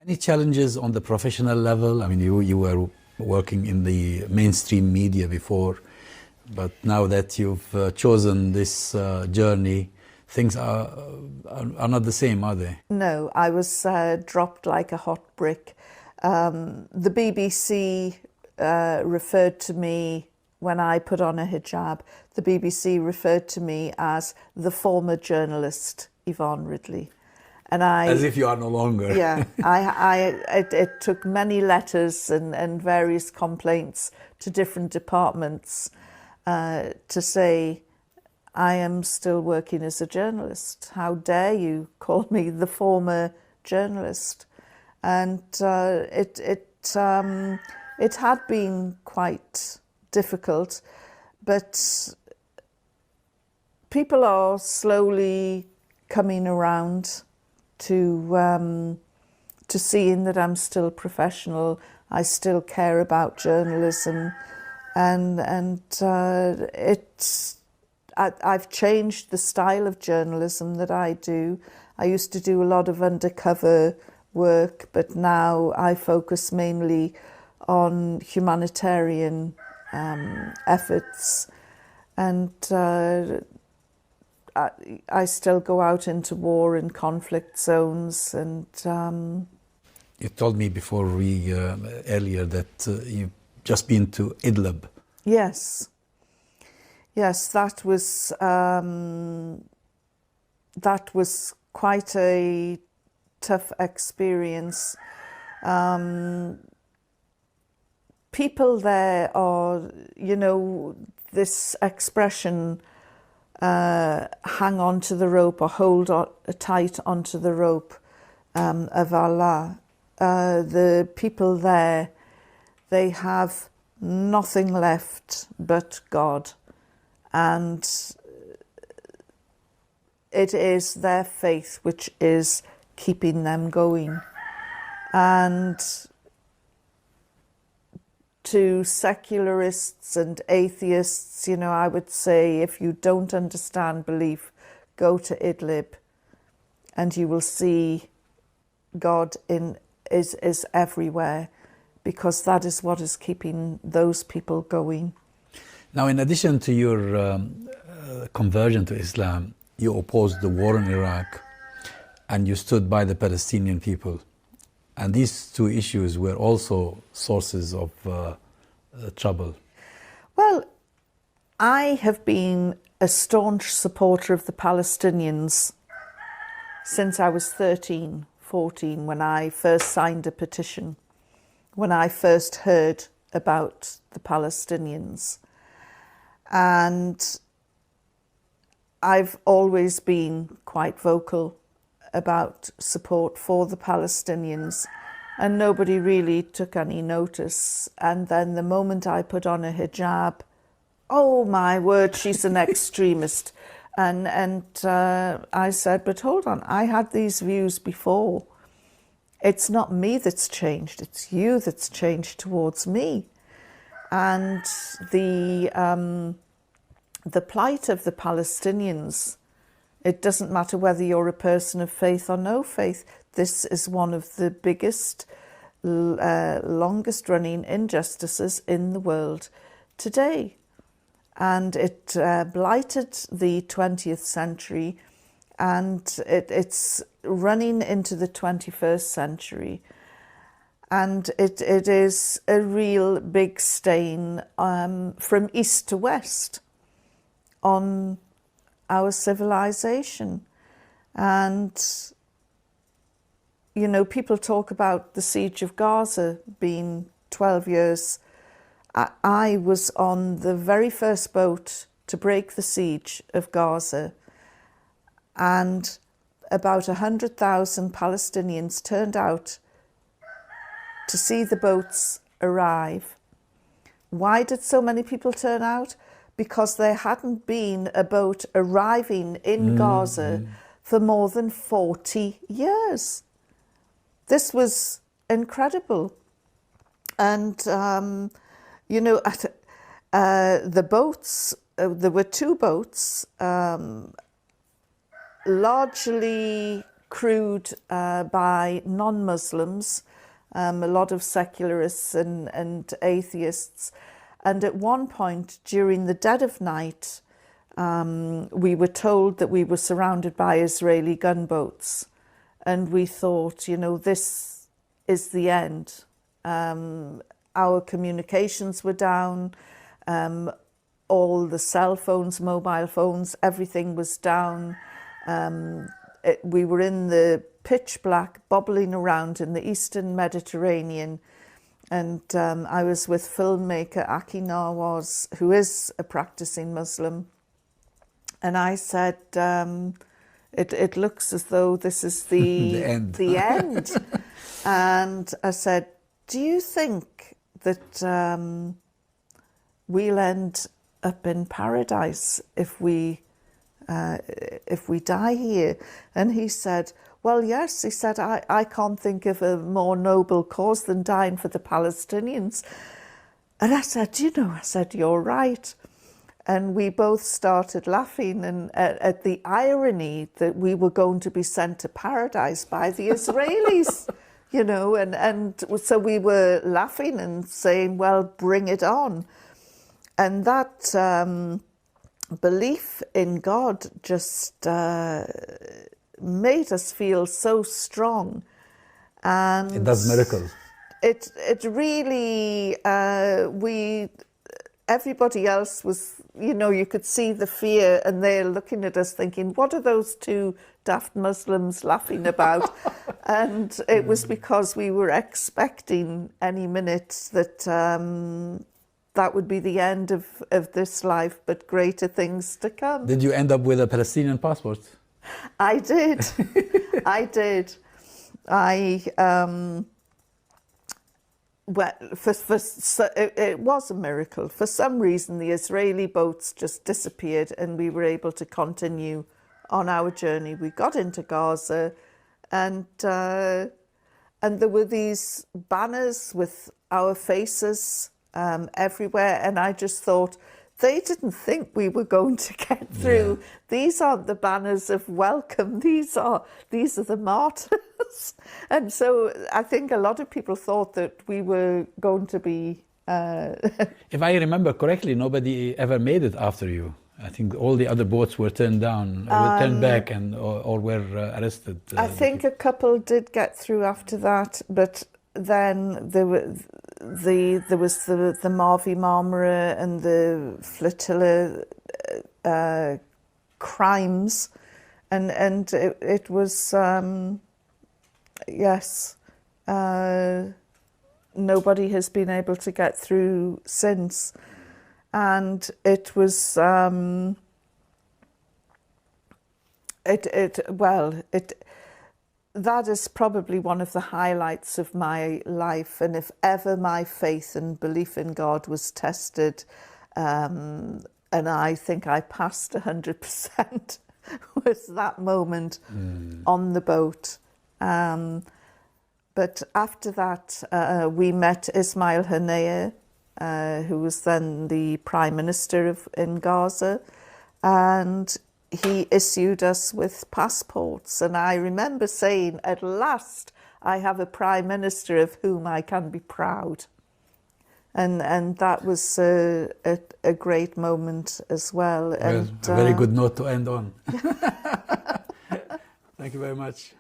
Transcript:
Any challenges on the professional level? I mean, you were working in the mainstream media before, but now that you've chosen this journey, things are not the same, are they? No, I was dropped like a hot brick. The BBC referred to me, when I put on a hijab, the BBC referred to me as the former journalist Yvonne Ridley. And as if you are no longer. Yeah, it took many letters and various complaints to different departments to say, I am still working as a journalist. How dare you call me the former journalist? And it had been quite difficult, but people are slowly coming around to seeing that I'm still professional. I still care about journalism, and I've changed the style of journalism that I do. I used to do a lot of undercover work, but now I focus mainly on humanitarian efforts, and I still go out into war and conflict zones. And you told me before earlier that you've just been to Idlib. Yes, that was quite a tough experience. People there are, this expression, hang on to the rope or hold tight onto the rope of Allah. The people there, they have nothing left but God, and it is their faith which is keeping them going. And to secularists and atheists, I would say, if you don't understand belief, go to Idlib and you will see God is everywhere, because that is what is keeping those people going. Now, in addition to your conversion to Islam, you opposed the war in Iraq and you stood by the Palestinian people. And these two issues were also sources of trouble. Well, I have been a staunch supporter of the Palestinians since I was 13, 14, when I first signed a petition, when I first heard about the Palestinians. And I've always been quite vocal about support for the Palestinians, and nobody really took any notice. And then the moment I put on a hijab, oh my word, she's an extremist. And I said, but hold on, I had these views before. It's not me that's changed, it's you that's changed towards me. And the plight of the Palestinians, it doesn't matter whether you're a person of faith or no faith. This is one of the biggest, longest running injustices in the world today. And it blighted the 20th century, and it's running into the 21st century. And it is a real big stain from east to west on our civilization. And, people talk about the siege of Gaza being 12 years. I was on the very first boat to break the siege of Gaza, and about 100,000 Palestinians turned out to see the boats arrive. Why did so many people turn out? Because there hadn't been a boat arriving in Gaza for more than 40 years. This was incredible. And, the boats, there were two boats, largely crewed by non-Muslims, a lot of secularists and atheists. And at one point during the dead of night, we were told that we were surrounded by Israeli gunboats. And we thought, you know, this is the end. Our communications were down, all the cell phones, mobile phones, everything was down. We were in the pitch black, bobbling around in the Eastern Mediterranean. And I was with filmmaker Aki Nawaz, who is a practicing Muslim. And I said, it looks as though this is the end. The end. And I said, do you think that we'll end up in paradise if we die here? And he said, well, yes. He said, I can't think of a more noble cause than dying for the Palestinians. And I said, you're right. And we both started laughing and at the irony that we were going to be sent to paradise by the Israelis, you know, and so we were laughing and saying, well, bring it on. And that belief in God just made us feel so strong. And it does miracles. It really, everybody else was, you know, you could see the fear, and they're looking at us thinking, what are those two daft Muslims laughing about? And it was because we were expecting any minute that that would be the end of this life, but greater things to come. Did you end up with a Palestinian passport? I did. I did. Well, it was a miracle. For some reason, the Israeli boats just disappeared and we were able to continue on our journey. We got into Gaza and there were these banners with our faces everywhere, and I just thought, they didn't think we were going to get through. Yeah. These aren't the banners of welcome. These are the martyrs. And so I think a lot of people thought that we were going to be... If I remember correctly, nobody ever made it after you. I think all the other boats were turned down, turned back, and or were arrested. I think a couple did get through after that, but then there was the Mavi Marmara and the flotilla crimes, and it was yes. Nobody has been able to get through since, and it was that is probably one of the highlights of my life, and if ever my faith and belief in God was tested, and I think I passed 100%, was that moment on the boat. But after that, we met Ismail Haniyeh, who was then the Prime Minister in Gaza, and he issued us with passports. And I remember saying, at last, I have a Prime Minister of whom I can be proud. And that was a great moment as well. And a very good note to end on. Thank you very much.